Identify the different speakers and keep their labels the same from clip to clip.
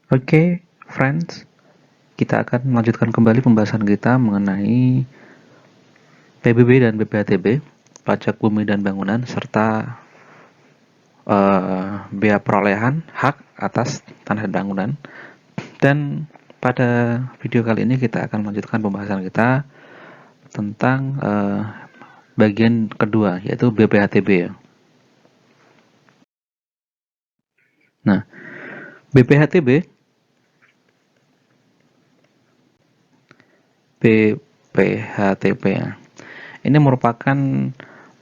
Speaker 1: Oke, friends, kita akan melanjutkan kembali pembahasan kita mengenai PBB dan BPHTB, pajak bumi dan bangunan, serta biaya perolehan hak atas tanah dan bangunan. Dan pada video kali ini kita akan melanjutkan pembahasan kita tentang bagian kedua, yaitu BPHTB. Nah, BPHTB ini merupakan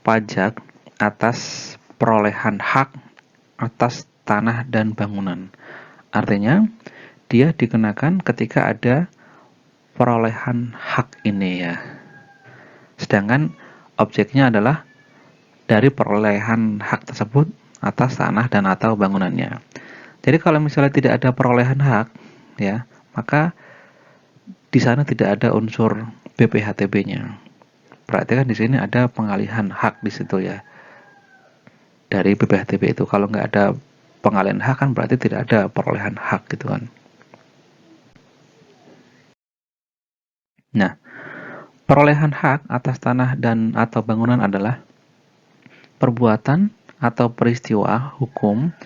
Speaker 1: pajak atas perolehan hak atas tanah dan bangunan. Artinya, dia dikenakan ketika ada perolehan hak ini ya. Sedangkan objeknya adalah dari perolehan hak tersebut atas tanah dan atau bangunannya. Jadi kalau misalnya tidak ada perolehan hak ya, maka di sana tidak ada unsur BPHTB-nya. Berarti kan di sini ada pengalihan hak di situ ya. Dari BPHTB itu kalau nggak ada pengalihan hak kan berarti tidak ada perolehan hak gitu kan. Nah, perolehan hak atas tanah dan atau bangunan adalah perbuatan atau peristiwa hukum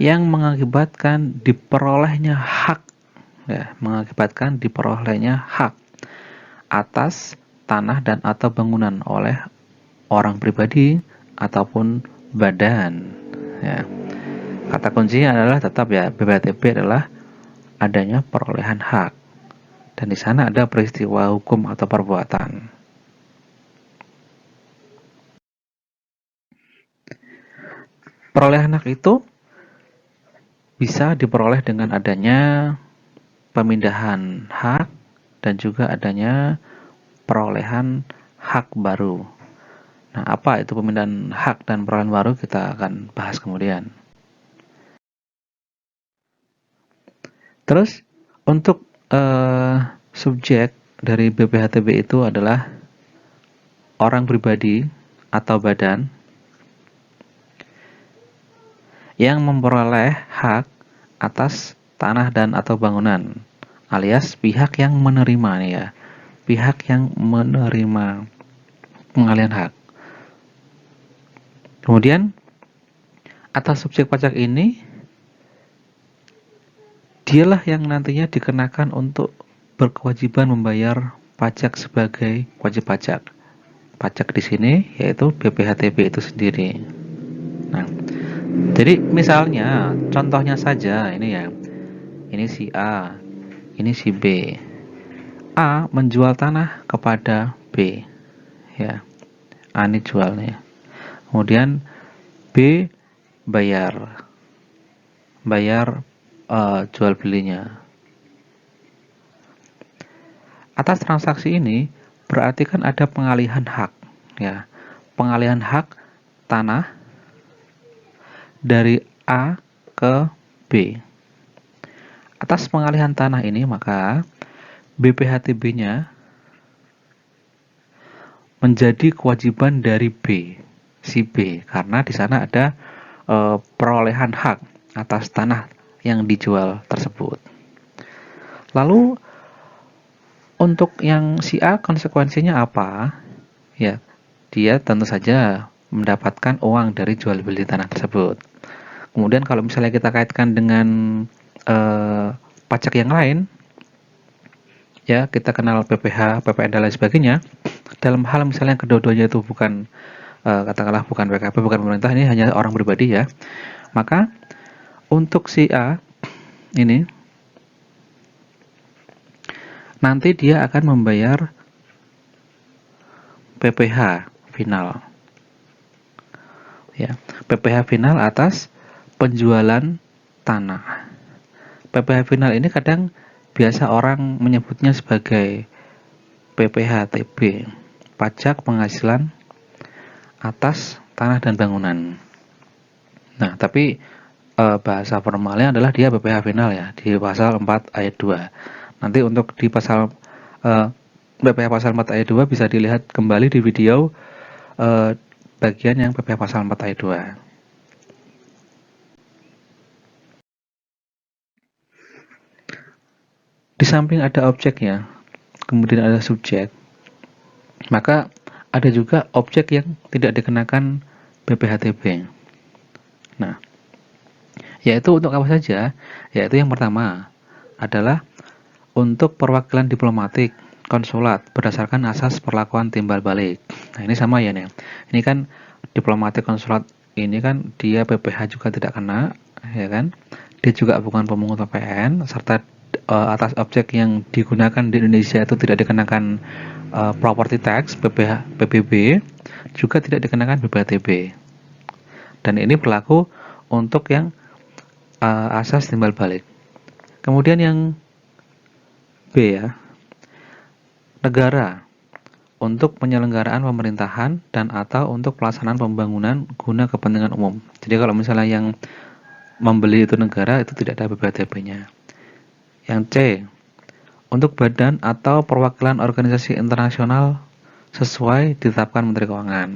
Speaker 1: yang mengakibatkan diperolehnya hak atas tanah dan atau bangunan oleh orang pribadi ataupun badan ya. Kata kuncinya adalah tetap ya, BPHTB adalah adanya perolehan hak dan di sana ada peristiwa hukum atau perbuatan. Perolehan hak itu bisa diperoleh dengan adanya pemindahan hak dan juga adanya perolehan hak baru. Nah, apa itu pemindahan hak dan perolehan baru kita akan bahas kemudian. Terus untuk subjek dari BPHTB itu adalah orang pribadi atau badan yang memperoleh hak atas tanah dan atau bangunan, alias pihak yang menerima nih ya, pihak yang menerima pengalihan hak. Kemudian atas subjek pajak ini dialah yang nantinya dikenakan untuk berkewajiban membayar pajak sebagai wajib pajak. Pajak di sini yaitu BPHTB itu sendiri. Nah, jadi misalnya contohnya saja ini ya. Ini si A, ini si B. A menjual tanah kepada B. Ya. A ini jualnya. Kemudian B bayar jual belinya. Atas transaksi ini berarti kan ada pengalihan hak ya. Pengalihan hak tanah dari A ke B. Atas pengalihan tanah ini maka BPHTB-nya menjadi kewajiban dari B, si B, karena di sana ada perolehan hak atas tanah yang dijual tersebut. Lalu untuk yang si A konsekuensinya apa? Ya, dia tentu saja mendapatkan uang dari jual beli tanah tersebut. Kemudian kalau misalnya kita kaitkan dengan pajak yang lain, ya kita kenal PPH, PPN dan lain sebagainya. Dalam hal misalnya kedua-duanya itu bukan katakanlah bukan PKP, bukan pemerintah, ini hanya orang pribadi ya. Maka untuk si A ini nanti dia akan membayar PPH final. Ya, PPH final atas penjualan tanah. PPH final ini kadang biasa orang menyebutnya sebagai PPHTB, pajak penghasilan atas tanah dan bangunan. Nah, tapi bahasa formalnya adalah dia PPH final ya, di pasal 4 ayat 2. Nanti untuk di pasal PPH pasal 4 ayat 2 bisa dilihat kembali di video bagian yang PPH pasal 4 ayat 2. Di samping ada objeknya, kemudian ada subjek, maka ada juga objek yang tidak dikenakan BPHTB. Nah, yaitu untuk apa saja? Yaitu yang pertama adalah untuk perwakilan diplomatik, konsulat berdasarkan asas perlakuan timbal balik. Nah, ini sama ya nih. Ini kan diplomatik konsulat ini kan dia PPh juga tidak kena, ya kan? Dia juga bukan pemungut PPN, serta atas objek yang digunakan di Indonesia itu tidak dikenakan property tax PBB, juga tidak dikenakan BPHTB. Dan ini berlaku untuk yang asas timbal balik. Kemudian yang B ya, negara untuk penyelenggaraan pemerintahan dan atau untuk pelaksanaan pembangunan guna kepentingan umum. Jadi kalau misalnya yang membeli itu negara, itu tidak ada BPHTB-nya. Yang C, untuk badan atau perwakilan organisasi internasional sesuai ditetapkan Menteri Keuangan.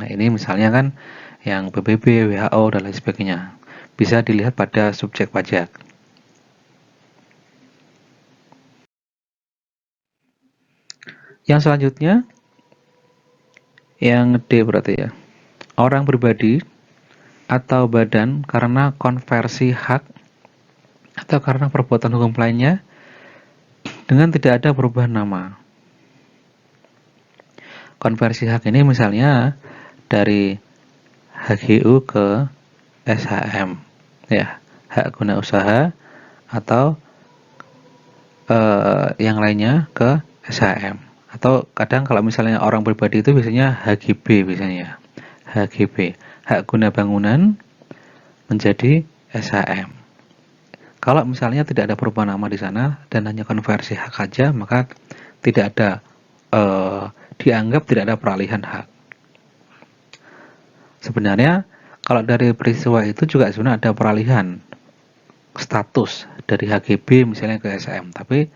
Speaker 1: Nah, ini misalnya kan yang PBB, WHO, dan lain sebagainya. Bisa dilihat pada subjek pajak. Yang selanjutnya, yang D berarti ya. Orang pribadi atau badan karena konversi hak atau karena perbuatan hukum lainnya dengan tidak ada perubahan nama. Konversi hak ini misalnya dari HGU ke SHM, ya, hak guna usaha, atau yang lainnya ke SHM. Atau kadang kalau misalnya orang pribadi itu biasanya HGB biasanya, HGB, hak guna bangunan menjadi SHM. Kalau misalnya tidak ada perubahan nama di sana dan hanya konversi hak saja, maka tidak ada dianggap tidak ada peralihan hak. Sebenarnya kalau dari peristiwa itu juga sebenarnya ada peralihan status dari HGB misalnya ke SHM, tapi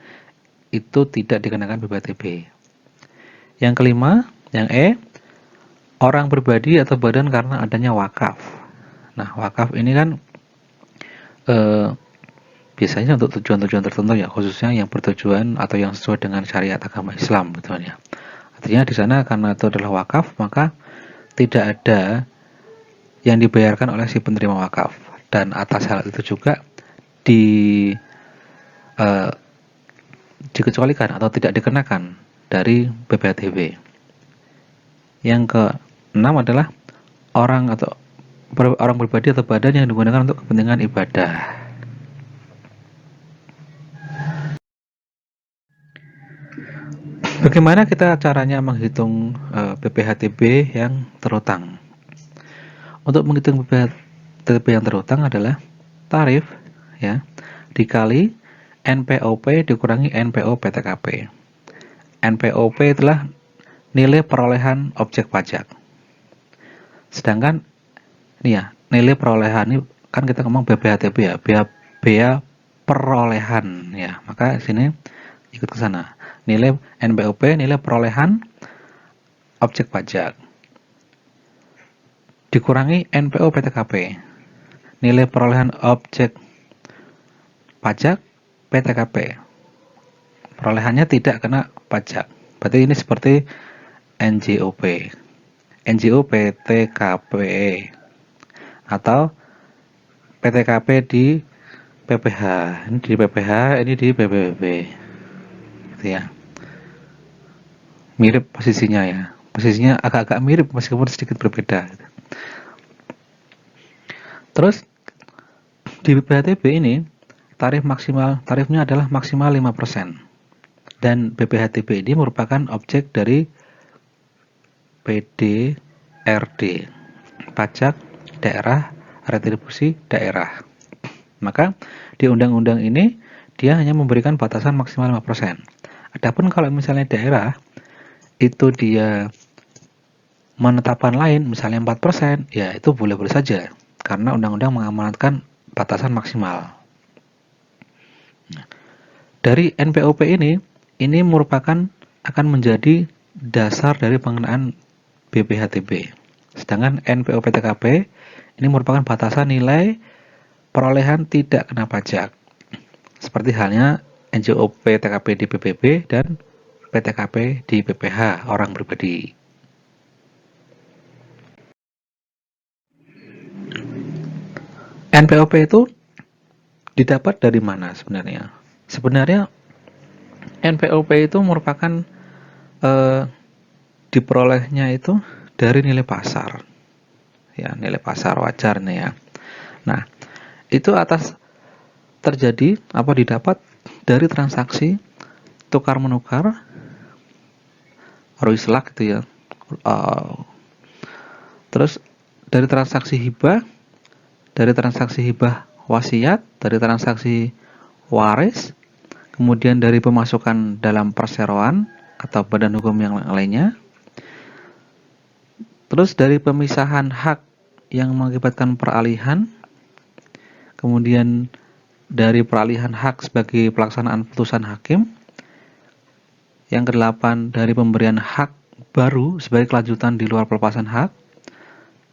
Speaker 1: itu tidak dikenakan BPHTB. Yang kelima, yang E, orang pribadi atau badan karena adanya wakaf. Nah, wakaf ini kan biasanya untuk tujuan-tujuan tertentu ya, khususnya yang bertujuan atau yang sesuai dengan syariat agama Islam, gitu ya. Artinya di sana karena itu adalah wakaf, maka tidak ada yang dibayarkan oleh si penerima wakaf, dan atas hal itu juga dikecualikan atau tidak dikenakan dari BPHTB. Yang keenam adalah orang pribadi atau badan yang digunakan untuk kepentingan ibadah. Bagaimana kita caranya menghitung BPHTB yang terutang? Untuk menghitung BPHTB yang terutang adalah tarif ya dikali NPOP dikurangi NPO PTKP. NPOP adalah nilai perolehan objek pajak. Sedangkan ini ya, nilai perolehan ini kan kita ngomong BPHTB ya, bea perolehan ya. Maka sini ikut ke sana. Nilai NPOP, nilai perolehan objek pajak. Dikurangi NPO PTKP. Nilai perolehan objek pajak PTKP. Perolehannya tidak kena pajak. Berarti ini seperti NJOP. NJOP PTKP atau PTKP di PPh. Ini di PPh, ini di PBB. Gitu ya. Mirip posisinya ya. Posisinya agak-agak mirip meskipun sedikit berbeda. Terus di BPHTB ini tarifnya adalah maksimal 5%. Dan BPHTB ini merupakan objek dari PDRD, pajak daerah retribusi daerah. Maka di undang-undang ini dia hanya memberikan batasan maksimal 5%. Adapun kalau misalnya daerah itu dia menetapkan lain, misalnya 4%, ya itu boleh-boleh saja karena undang-undang mengamanatkan batasan maksimal. Dari NPOP ini merupakan akan menjadi dasar dari pengenaan BPHTB. Sedangkan NPO PTKP ini merupakan batasan nilai perolehan tidak kena pajak. Seperti halnya NJOP TKP di PBB dan PTKP di PPH orang pribadi. NPOP itu didapat dari mana sebenarnya? Sebenarnya NPOP itu merupakan diperolehnya itu dari nilai pasar. Ya, nilai pasar wajar nih ya. Nah, itu didapat dari transaksi tukar menukar ruislak gitu ya. Terus dari transaksi hibah, dari transaksi hibah wasiat, dari transaksi waris, kemudian dari pemasukan dalam perseroan atau badan hukum yang lainnya, terus dari pemisahan hak yang mengakibatkan peralihan, kemudian dari peralihan hak sebagai pelaksanaan putusan hakim, yang ke-8 dari pemberian hak baru sebagai kelanjutan di luar pelepasan hak,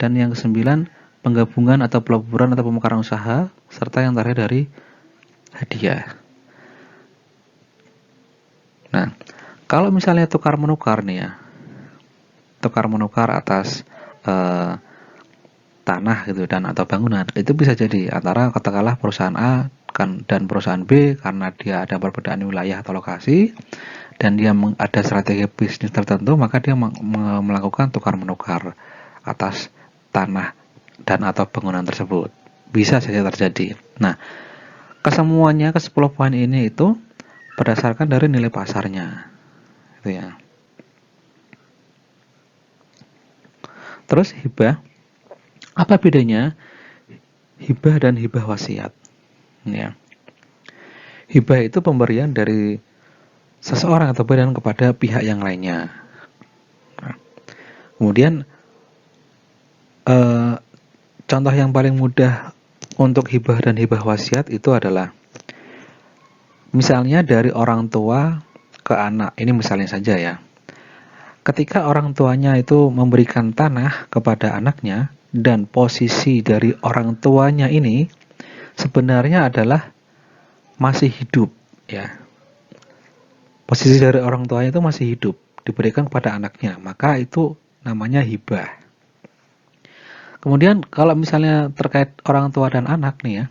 Speaker 1: dan yang ke-9 penggabungan atau peleburan atau pemekaran usaha, serta yang terakhir dari hadiah. Nah, kalau misalnya tukar menukar nih ya, tukar menukar atas tanah gitu dan atau bangunan, itu bisa jadi antara katakanlah perusahaan A dan perusahaan B karena dia ada perbedaan wilayah atau lokasi dan dia ada strategi bisnis tertentu, maka dia melakukan tukar menukar atas tanah dan atau bangunan tersebut. Bisa saja terjadi. Nah, kesemuanya ke 10 poin ini itu berdasarkan dari nilai pasarnya. Itu ya. Terus hibah, apa bedanya hibah dan hibah wasiat? Ya. Hibah itu pemberian dari seseorang atau badan kepada pihak yang lainnya. Nah, kemudian contoh yang paling mudah untuk hibah dan hibah wasiat itu adalah misalnya dari orang tua ke anak. Ini misalnya saja ya. Ketika orang tuanya itu memberikan tanah kepada anaknya dan posisi dari orang tuanya ini sebenarnya adalah masih hidup ya. Posisi dari orang tuanya itu masih hidup, diberikan kepada anaknya, maka itu namanya hibah. Kemudian kalau misalnya terkait orang tua dan anak nih ya.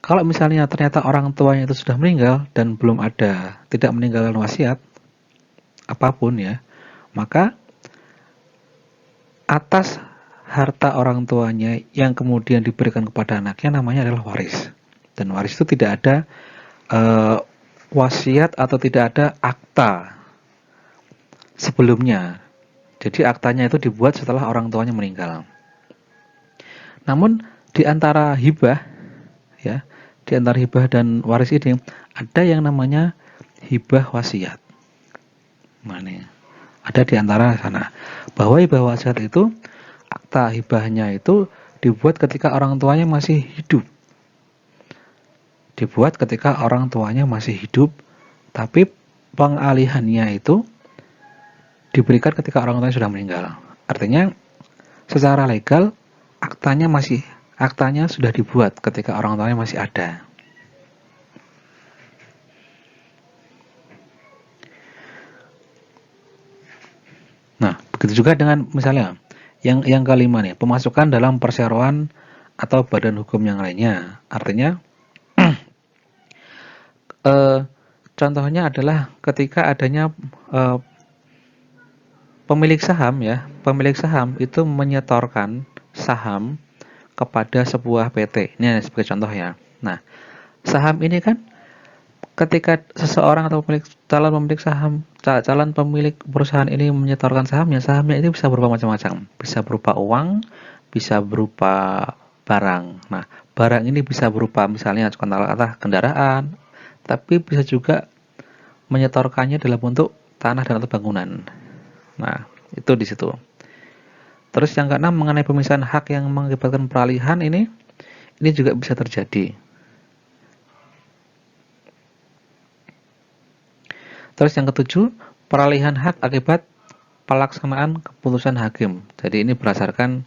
Speaker 1: Kalau misalnya ternyata orang tuanya itu sudah meninggal dan belum ada, tidak meninggalkan wasiat apapun ya, maka atas harta orang tuanya yang kemudian diberikan kepada anaknya namanya adalah waris. Dan waris itu tidak ada wasiat atau tidak ada akta sebelumnya. Jadi aktanya itu dibuat setelah orang tuanya meninggal. Namun di antara hibah ya, di antara hibah dan waris ini ada yang namanya hibah wasiat. Mana? Ada di antara sana. Bahwa hibah wasiat itu akta hibahnya itu dibuat ketika orang tuanya masih hidup. Dibuat ketika orang tuanya masih hidup, tapi pengalihannya itu diberikan ketika orang tuanya sudah meninggal. Artinya secara legal aktanya sudah dibuat ketika orang tuanya masih ada. Nah, begitu juga dengan misalnya yang kelima nih, pemasukan dalam perseroan atau badan hukum yang lainnya. Artinya contohnya adalah ketika adanya pemilik saham ya, pemilik saham itu menyetorkan saham kepada sebuah PT. Ini sebagai contoh ya. Nah, saham ini kan ketika seseorang atau calon pemilik perusahaan ini menyetorkan sahamnya itu bisa berupa macam-macam. Bisa berupa uang, bisa berupa barang. Nah, barang ini bisa berupa misalnya katakanlah kendaraan, tapi bisa juga menyetorkannya dalam bentuk tanah dan atau bangunan. Nah, itu di situ. Terus yang keenam mengenai pemisahan hak yang mengakibatkan peralihan ini juga bisa terjadi. Terus yang ketujuh, peralihan hak akibat pelaksanaan keputusan hakim. Jadi ini berdasarkan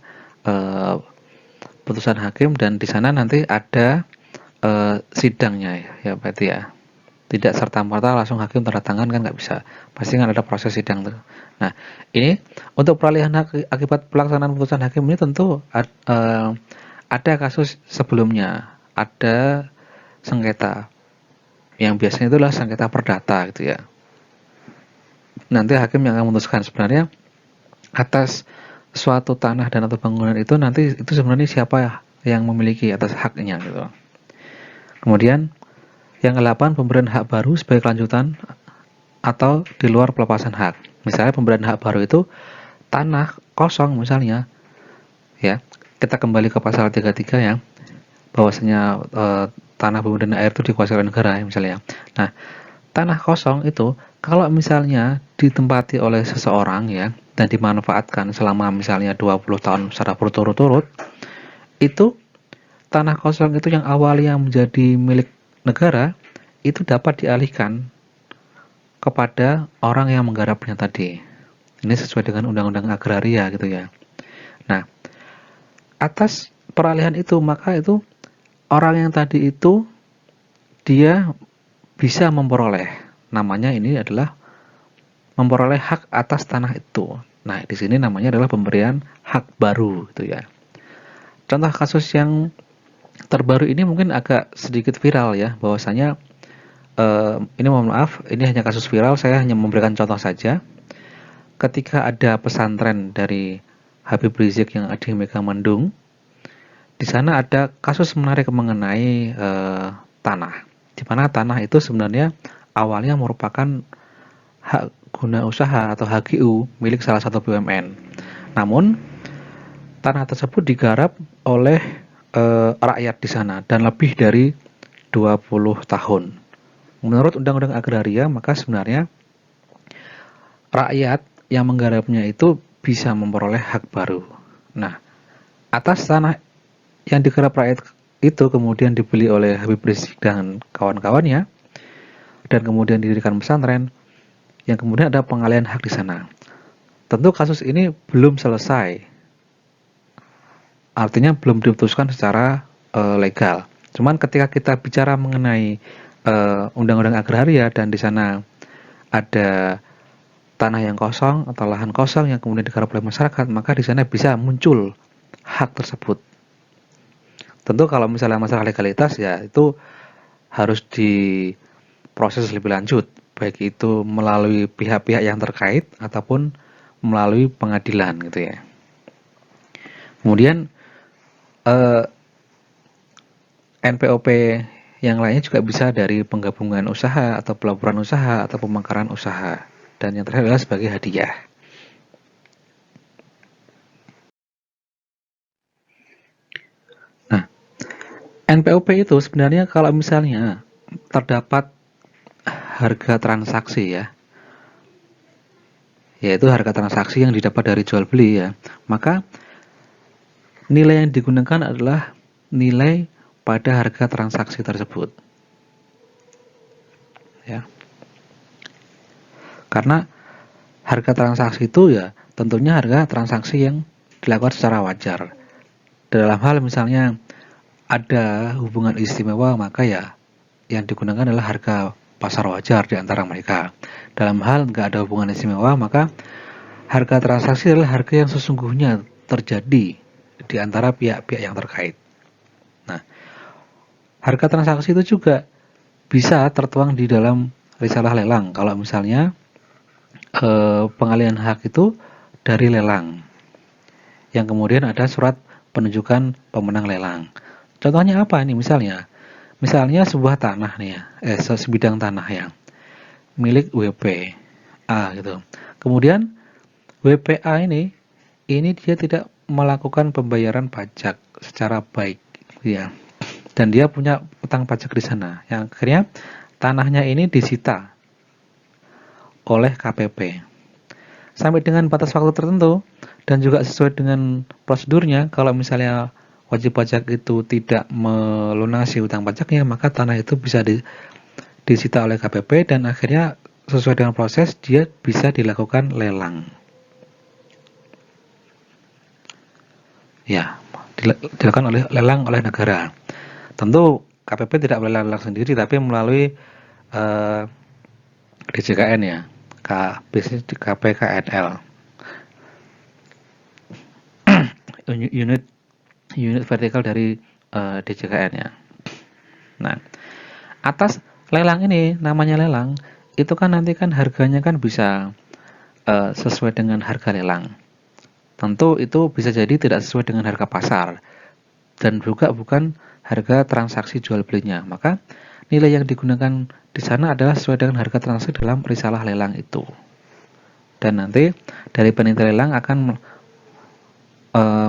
Speaker 1: putusan hakim dan di sana nanti ada sidangnya ya berarti ya. Tidak serta-merta langsung hakim tanda tangan kan nggak bisa. Pasti kan ada proses sidang tuh. Nah, ini untuk peralihan hak akibat pelaksanaan putusan hakim ini tentu ada kasus sebelumnya, ada sengketa. Yang biasanya itulah sengketa perdata gitu ya. Nanti hakim yang akan memutuskan sebenarnya atas suatu tanah dan atau bangunan itu nanti itu sebenarnya siapa yang memiliki atas haknya gitu. Kemudian yang ke-8 pemberian hak baru sebagai kelanjutan atau di luar pelepasan hak. Misalnya pemberian hak baru itu tanah kosong misalnya, ya. Kita kembali ke pasal 33 ya, bahwasanya tanah, bumi dan air itu dikuasai oleh negara ya, misalnya. Nah, tanah kosong itu kalau misalnya ditempati oleh seseorang ya dan dimanfaatkan selama misalnya 20 tahun secara berturut-turut, itu tanah kosong itu yang awalnya menjadi milik negara itu dapat dialihkan kepada orang yang menggarapnya tadi. Ini sesuai dengan undang-undang agraria gitu ya. Nah, atas peralihan itu maka itu orang yang tadi itu dia bisa memperoleh, namanya ini adalah memperoleh hak atas tanah itu. Nah, di sini namanya adalah pemberian hak baru gitu ya. Contoh kasus yang terbaru ini mungkin agak sedikit viral ya, bahwasanya ini mohon maaf, ini hanya kasus viral, saya hanya memberikan contoh saja. Ketika ada pesantren dari Habib Rizik yang ada di Megamendung, di sana ada kasus menarik mengenai tanah, di mana tanah itu sebenarnya awalnya merupakan hak guna usaha atau HGU milik salah satu BUMN. Namun tanah tersebut digarap oleh rakyat di sana dan lebih dari 20 tahun. Menurut Undang-Undang Agraria, maka sebenarnya rakyat yang menggarapnya itu bisa memperoleh hak baru. Nah, atas tanah yang digarap rakyat itu kemudian dibeli oleh Habib Rizik dan kawan-kawannya, dan kemudian didirikan pesantren, yang kemudian ada pengalihan hak di sana. Tentu kasus ini belum selesai, artinya belum diputuskan secara legal. Cuman ketika kita bicara mengenai undang-undang agraria dan di sana ada tanah yang kosong atau lahan kosong yang kemudian digarap oleh masyarakat, maka di sana bisa muncul hak tersebut. Tentu kalau misalnya masalah legalitas ya itu harus diproses lebih lanjut, baik itu melalui pihak-pihak yang terkait ataupun melalui pengadilan gitu ya. Kemudian NPOP yang lainnya juga bisa dari penggabungan usaha atau pelaburan usaha atau pemekaran usaha, dan yang terakhir adalah sebagai hadiah. Nah, NPOP itu sebenarnya kalau misalnya terdapat harga transaksi ya, yaitu harga transaksi yang didapat dari jual beli ya, maka nilai yang digunakan adalah nilai pada harga transaksi tersebut ya. Karena harga transaksi itu ya tentunya harga transaksi yang dilakukan secara wajar. Dalam hal misalnya ada hubungan istimewa, maka ya yang digunakan adalah harga pasar wajar di antara mereka. Dalam hal nggak ada hubungan istimewa, maka harga transaksi adalah harga yang sesungguhnya terjadi di antara pihak-pihak yang terkait. Nah, harga transaksi itu juga bisa tertuang di dalam risalah lelang. Kalau misalnya pengalihan hak itu dari lelang, yang kemudian ada surat penunjukan pemenang lelang. Contohnya apa ini? Misalnya sebuah tanah nih ya, sebidang tanah yang milik WP A gitu. Kemudian WPA ini dia tidak melakukan pembayaran pajak secara baik ya. Dan dia punya utang pajak di sana. Yang akhirnya tanahnya ini disita oleh KPP. Sampai dengan batas waktu tertentu dan juga sesuai dengan prosedurnya, kalau misalnya wajib pajak itu tidak melunasi utang pajaknya, maka tanah itu bisa disita oleh KPP dan akhirnya sesuai dengan proses dia bisa dilakukan lelang. Ya, dilakukan lelang oleh negara. Tentu KPP tidak boleh lelang sendiri, tapi melalui eh, DJKN ya, bisnis di KPKNL, unit vertikal dari DJKN ya. Nah, atas lelang ini, namanya lelang, itu kan nanti kan harganya kan bisa sesuai dengan harga lelang. Tentu itu bisa jadi tidak sesuai dengan harga pasar dan juga bukan harga transaksi jual belinya. Maka nilai yang digunakan di sana adalah sesuai dengan harga transaksi dalam risalah lelang itu. Dan nanti dari panitia lelang akan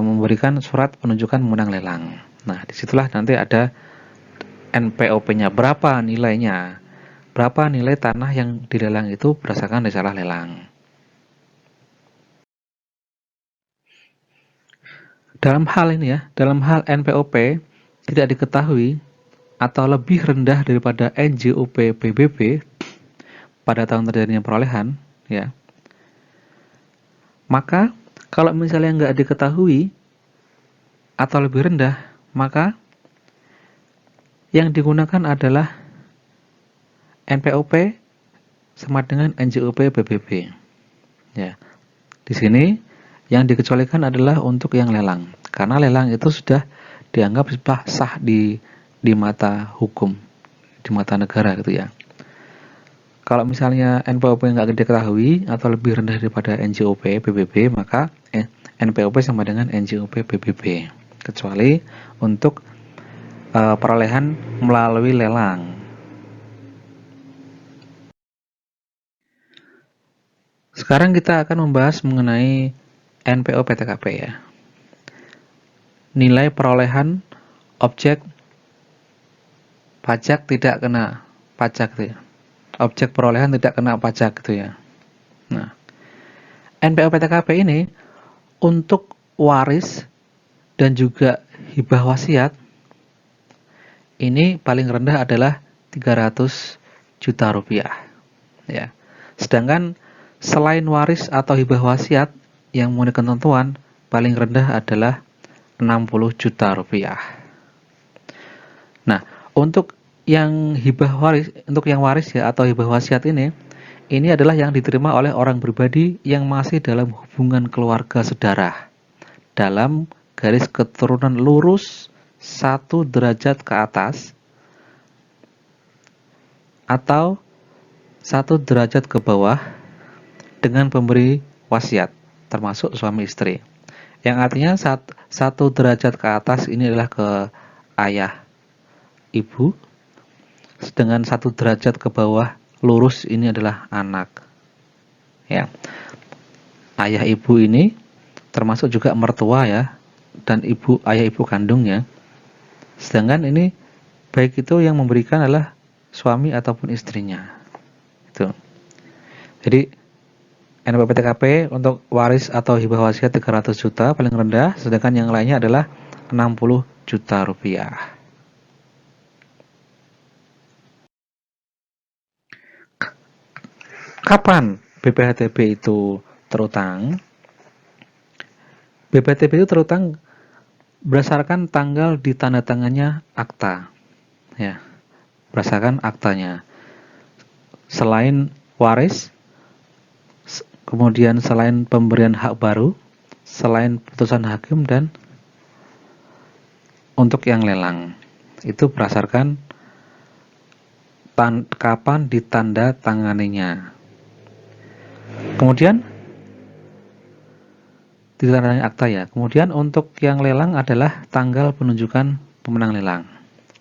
Speaker 1: memberikan surat penunjukan pemenang lelang. Nah, disitulah nanti ada NPOP-nya, berapa nilainya, berapa nilai tanah yang dilelang itu berdasarkan risalah lelang. Dalam hal ini ya, dalam hal NPOP tidak diketahui atau lebih rendah daripada NJOP PBB pada tahun terjadinya perolehan, ya. Maka kalau misalnya nggak diketahui atau lebih rendah, maka yang digunakan adalah NPOP sama dengan NJOP PBB. Ya. Di sini yang dikecualikan adalah untuk yang lelang, karena lelang itu sudah dianggap sah di mata hukum, di mata negara gitu ya. Kalau misalnya NPOP nggak diketahui atau lebih rendah daripada NJOP PBB, maka NPOP sama dengan NJOP PBB, kecuali untuk perolehan melalui lelang. Sekarang kita akan membahas mengenai NPO PTKP ya. Nilai perolehan objek pajak tidak kena pajak gitu ya. Objek perolehan tidak kena pajak gitu ya. Nah, NPO PTKP ini untuk waris dan juga hibah wasiat ini paling rendah adalah 300 juta rupiah ya. Sedangkan selain waris atau hibah wasiat yang memenuhi ketentuan paling rendah adalah 60 juta rupiah. Nah, untuk yang hibah waris, untuk yang waris ya atau hibah wasiat ini adalah yang diterima oleh orang pribadi yang masih dalam hubungan keluarga sedarah dalam garis keturunan lurus 1 derajat ke atas atau 1 derajat ke bawah dengan pemberi wasiat, termasuk suami istri. Yang artinya 1 derajat ke atas ini adalah ke ayah ibu, sedangkan 1 derajat ke bawah lurus ini adalah anak. Ya. Ayah ibu ini termasuk juga mertua ya, dan ayah ibu kandung ya. Sedangkan ini baik itu yang memberikan adalah suami ataupun istrinya. Itu. Jadi NPWTKP untuk waris atau hibah wasiat 300 juta paling rendah, sedangkan yang lainnya adalah 60 juta rupiah. Kapan BPHTB itu terutang? BPHTB itu terutang berdasarkan tanggal ditandatangannya akta. Ya, berdasarkan aktanya. Selain waris, kemudian selain pemberian hak baru, selain putusan hakim, dan untuk yang lelang itu berdasarkan kapan ditanda tanganinya. Kemudian ditandatangani akta ya. Kemudian untuk yang lelang adalah tanggal penunjukan pemenang lelang.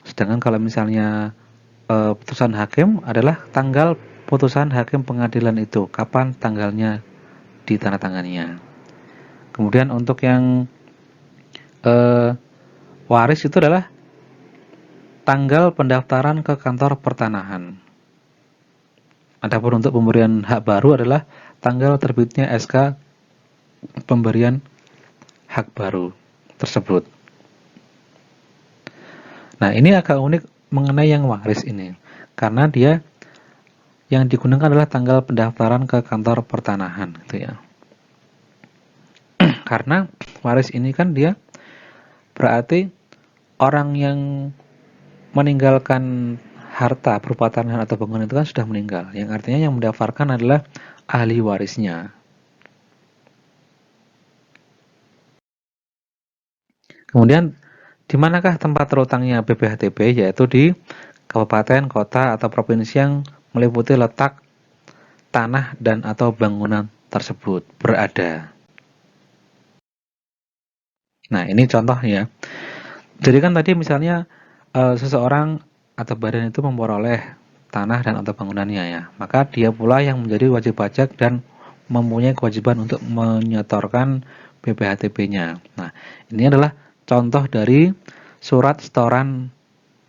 Speaker 1: Sedangkan kalau misalnya putusan hakim adalah tanggal putusan hakim pengadilan itu, kapan tanggalnya ditandatanganinya. Kemudian untuk yang waris itu adalah tanggal pendaftaran ke kantor pertanahan. Adapun untuk pemberian hak baru adalah tanggal terbitnya SK pemberian hak baru tersebut. Nah, ini agak unik mengenai yang waris ini, karena dia yang digunakan adalah tanggal pendaftaran ke kantor pertanahan gitu ya. Karena waris ini kan dia berarti orang yang meninggalkan harta berupa tanah atau bangunan itu kan sudah meninggal, yang artinya yang mendaftarkan adalah ahli warisnya. Kemudian, di manakah tempat terutangnya BPHTB? Yaitu di kabupaten, kota, atau provinsi yang meliputi letak tanah dan atau bangunan tersebut berada. Nah, ini contoh ya. Jadi kan tadi misalnya seseorang atau badan itu memperoleh tanah dan atau bangunannya ya. Maka dia pula yang menjadi wajib pajak dan mempunyai kewajiban untuk menyetorkan BPHTB-nya. Nah, ini adalah contoh dari surat setoran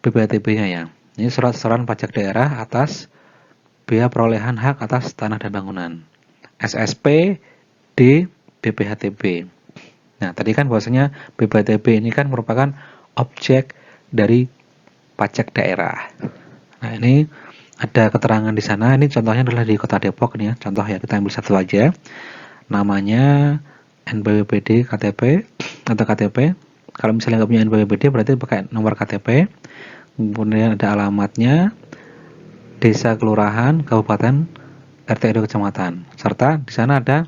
Speaker 1: BPHTB-nya ya. Ini surat setoran pajak daerah atas biaya perolehan hak atas tanah dan bangunan. SSP D BPHTB. Nah, tadi kan bahwasanya BPHTB ini kan merupakan objek dari pajak daerah. Nah, ini ada keterangan di sana. Ini contohnya adalah di Kota Depok nih ya. Contoh ya, kita ambil satu aja. Namanya NPWPD KTP atau KTP. Kalau misalnya nggak punya NPWPD berarti pakai nomor KTP. Kemudian ada alamatnya, desa, kelurahan, kabupaten, RT RW, kecamatan. Serta di sana ada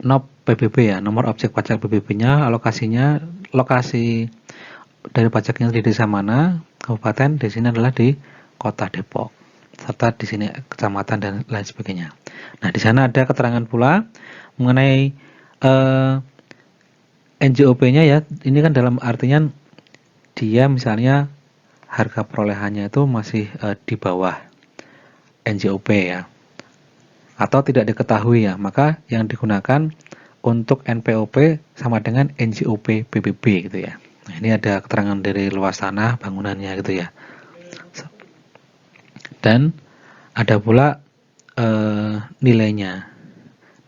Speaker 1: NOP PBB ya, nomor objek pajak PBB-nya, alokasinya, lokasi dari pajaknya di desa mana, kabupaten, di sini adalah di Kota Depok, serta di sini kecamatan dan lain sebagainya. Nah, di sana ada keterangan pula mengenai NJOP-nya ya. Ini kan dalam artinya dia misalnya harga perolehannya itu masih di bawah NJOP ya, atau tidak diketahui ya, maka yang digunakan untuk NPOP sama dengan NJOP PBB gitu ya. Nah, ini ada keterangan dari luas tanah bangunannya gitu ya. Dan ada pula nilainya,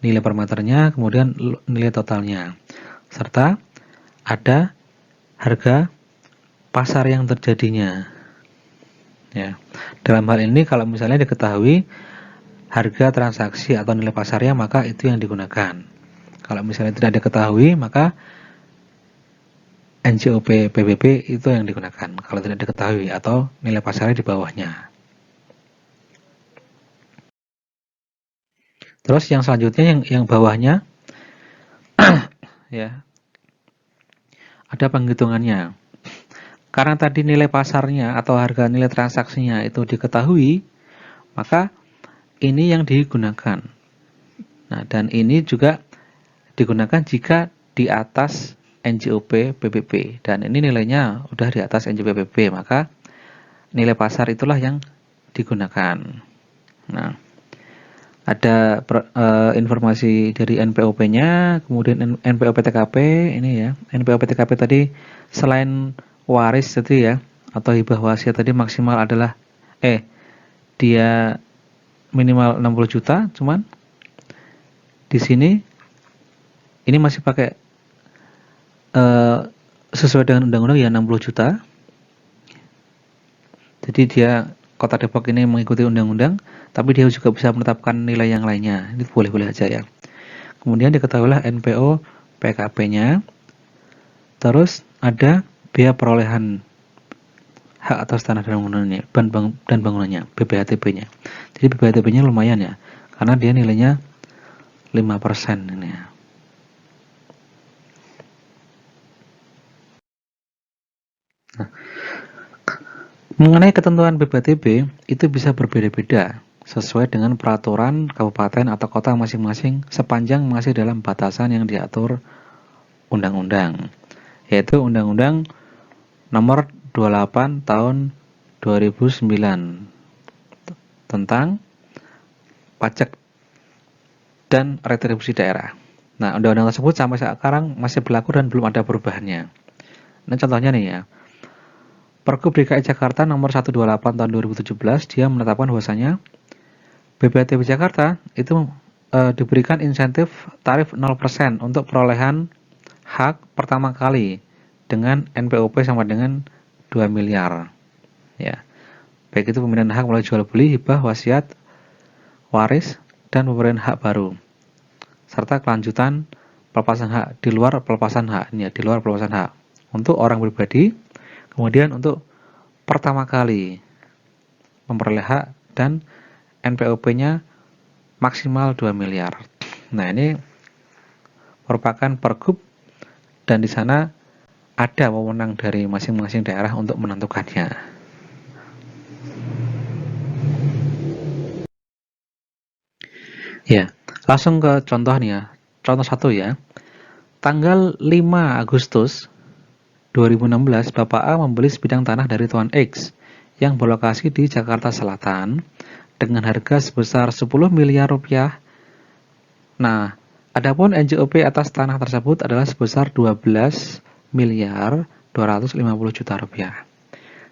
Speaker 1: nilai per meternya, kemudian nilai totalnya, serta ada harga pasar yang terjadinya. Ya, dalam hal ini kalau misalnya diketahui harga transaksi atau nilai pasarnya, maka itu yang digunakan. Kalau misalnya tidak diketahui, maka NJOP PBB itu yang digunakan kalau tidak diketahui atau nilai pasarnya di bawahnya. Terus yang selanjutnya yang bawahnya ya, ada penghitungannya. Karena tadi nilai pasarnya atau harga nilai transaksinya itu diketahui, maka ini yang digunakan. Nah, dan ini juga digunakan jika di atas NJOP PBB, dan ini nilainya udah di atas NJOP PBB, maka nilai pasar itulah yang digunakan. Nah, ada informasi dari NPOP-nya, kemudian NPOP TKP ini ya. NPOP TKP tadi selain waris tadi ya, atau hibah wasiat tadi maksimal adalah dia minimal 60 juta, cuman di sini ini masih pakai sesuai dengan undang-undang ya 60 juta. Jadi dia Kota Depok ini mengikuti undang-undang, tapi dia juga bisa menetapkan nilai yang lainnya. Ini boleh-boleh aja ya. Kemudian diketahuilah NPO PKP-nya. Terus ada biaya perolehan hak atas tanah dan bangunannya, BPHTB-nya. Jadi BPHTB-nya lumayan ya, karena dia nilainya 5% ini ya. Nah, mengenai ketentuan BPHTB itu bisa berbeda-beda sesuai dengan peraturan kabupaten atau kota masing-masing sepanjang masih dalam batasan yang diatur undang-undang, yaitu Undang-Undang Nomor 28 Tahun 2009 tentang pajak dan retribusi daerah. Nah, undang-undang tersebut sampai sekarang masih berlaku dan belum ada perubahannya. Nah, contohnya nih ya. Pergub DKI Jakarta nomor 128 tahun 2017 dia menetapkan bahwasanya BPHTB Jakarta itu diberikan insentif tarif 0% untuk perolehan hak pertama kali dengan NPOP sama dengan 2 miliar. Ya. Baik itu pemberian hak melalui jual beli, hibah, wasiat, waris, dan pemberian hak baru. Serta kelanjutan pelepasan hak di luar pelepasan hak. Ini ya, di luar pelepasan hak. Untuk orang pribadi, kemudian untuk pertama kali. memperoleh hak dan NPOP-nya maksimal 2 miliar. Nah, ini merupakan pergub dan di sana ada wewenang dari masing-masing daerah untuk menentukannya. Ya, langsung ke contoh nih ya. Contoh 1 ya. Tanggal 5 Agustus 2016, Bapak A membeli sebidang tanah dari Tuan X yang berlokasi di Jakarta Selatan dengan harga sebesar 10 miliar rupiah. Nah, adapun NJOP atas tanah tersebut adalah sebesar 12 miliar 250 juta rupiah.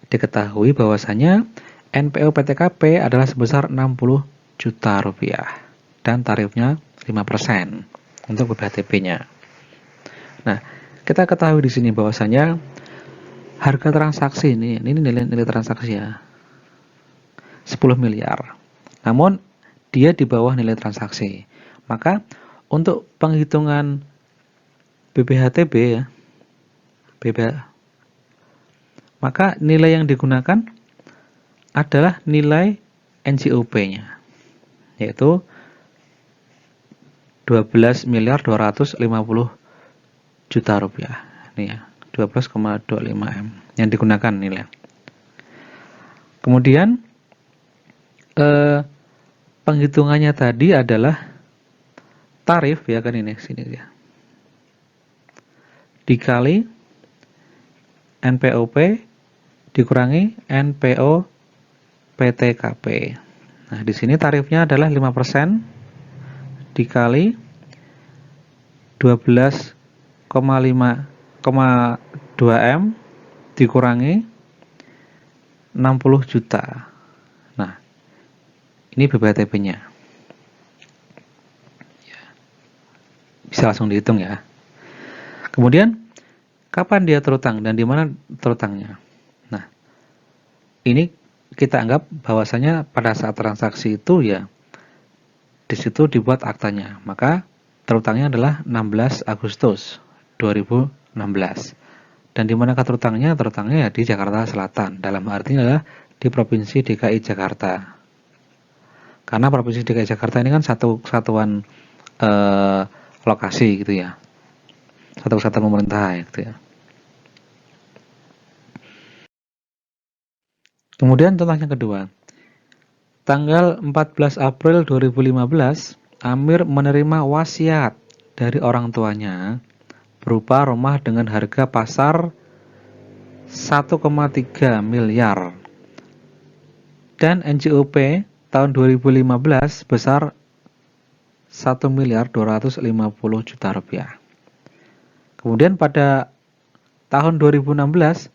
Speaker 1: Diketahui bahwasanya NPO PTKP adalah sebesar 60 juta rupiah dan tarifnya 5% untuk BBHTP-nya. Nah, kita ketahui di sini bahwasanya harga transaksi ini nilai transaksi ya, 10 miliar. Namun dia di bawah nilai transaksi. Maka untuk penghitungan BBHTB ya, maka nilai yang digunakan adalah nilai NJOP-nya, yaitu 12 miliar 250 juta rupiah. Ini ya, 12,25 M yang digunakan nilai. Kemudian penghitungannya tadi adalah tarif ya kan, ini sini ya, dikali NPOP dikurangi NPO PTKP. Nah, di sini tarifnya adalah 5% dikali 12,2 M dikurangi 60 juta. Nah, ini BBHTP-nya. Bisa langsung dihitung ya. Kemudian, kapan dia terutang dan di mana terutangnya? Nah, ini kita anggap bahwasanya pada saat transaksi itu ya di situ dibuat aktanya. Maka terutangnya adalah 16 Agustus 2016. Dan di manakah terutangnya? Terutangnya ya di Jakarta Selatan. Dalam artinya adalah di Provinsi DKI Jakarta. Karena Provinsi DKI Jakarta ini kan satu kesatuan lokasi gitu ya. Satu kesatuan pemerintah gitu ya. Kemudian contoh yang kedua. Tanggal 14 April 2015, Amir menerima wasiat dari orang tuanya berupa rumah dengan harga pasar 1,3 miliar dan NJOP tahun 2015 sebesar 1 miliar 250 juta rupiah. Kemudian pada tahun 2016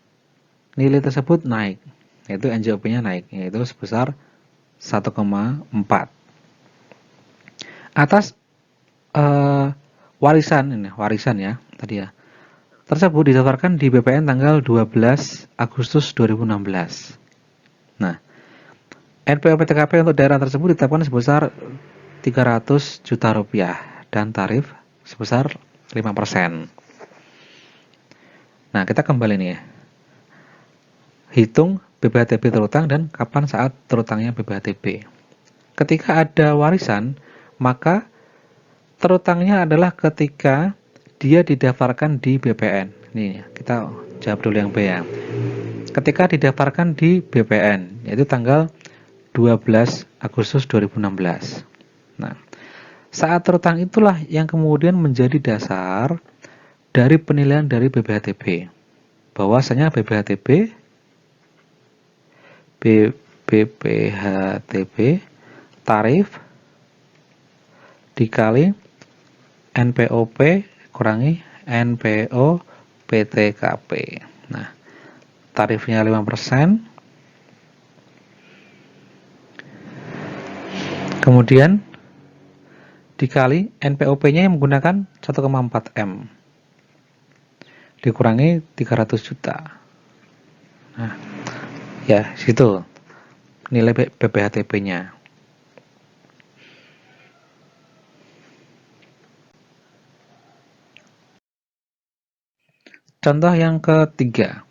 Speaker 1: nilai tersebut naik, yaitu NJOP-nya naik, yaitu sebesar 1,4. Atas warisan ya tadi ya, tersebut didaftarkan di BPN tanggal 12 Agustus 2016. Nah, NPO PTKP untuk daerah tersebut ditetapkan sebesar 300 juta rupiah dan tarif sebesar 5%. Nah, kita kembali nih ya. Hitung BBHTB terutang dan kapan saat terutangnya BBHTB. Ketika ada warisan, maka terutangnya adalah ketika dia didaftarkan di BPN. Nih, kita jawab dulu yang B ya. Ketika didaftarkan di BPN, yaitu tanggal 12 Agustus 2016. Nah, saat terutang itulah yang kemudian menjadi dasar dari penilaian dari BBHTB. Bahwasanya BBHTB tarif dikali NPOP kurangi NPO PTKP. Nah, tarifnya 5%. Kemudian dikali NPOP-nya yang menggunakan 1,4 M. Dikurangi 300 juta. Nah, ya, situ nilai BBHTB-nya. Contoh yang ketiga.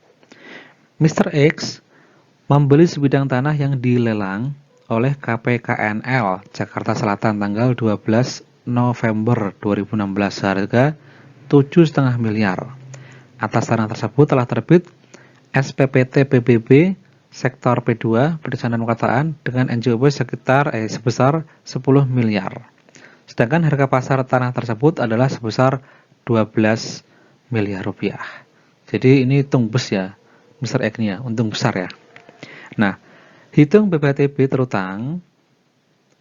Speaker 1: Mr. X Membeli sebidang tanah yang dilelang oleh KPKNL Jakarta Selatan tanggal 12 November 2016 harga 7,5 miliar. Atas tanah tersebut telah terbit SPPT PBB Sektor P2 Pedesaan dan Penataan dengan NJOP sebesar 10 miliar. Sedangkan harga pasar tanah tersebut adalah sebesar 12 miliar rupiah. Jadi ini tumbes ya, Mr. Egnia, untung besar ya. Nah, hitung BPTB terutang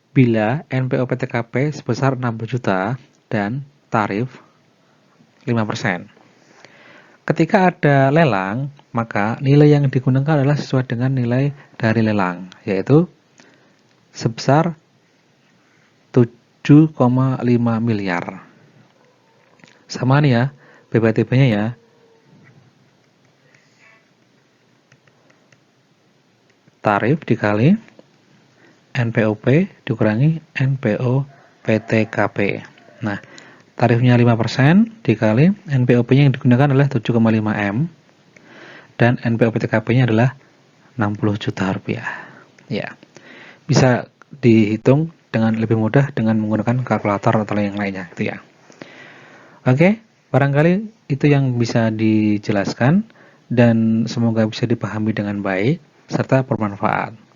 Speaker 1: bila NPO PTKP sebesar 60 juta dan tarif 5%. Ketika ada lelang, maka nilai yang digunakan adalah sesuai dengan nilai dari lelang, yaitu sebesar 7,5 miliar. Sama nih ya, BPTB-nya ya. Tarif dikali NPOP dikurangi NPO PTKP. Nah, tarifnya 5% dikali NPOP-nya yang digunakan adalah 7,5 M dan NPO PTKP-nya adalah 60 juta rupiah. Ya, bisa dihitung dengan lebih mudah dengan menggunakan kalkulator atau yang lainnya gitu ya. Oke, barangkali itu yang bisa dijelaskan dan semoga bisa dipahami dengan baik serta bermanfaat.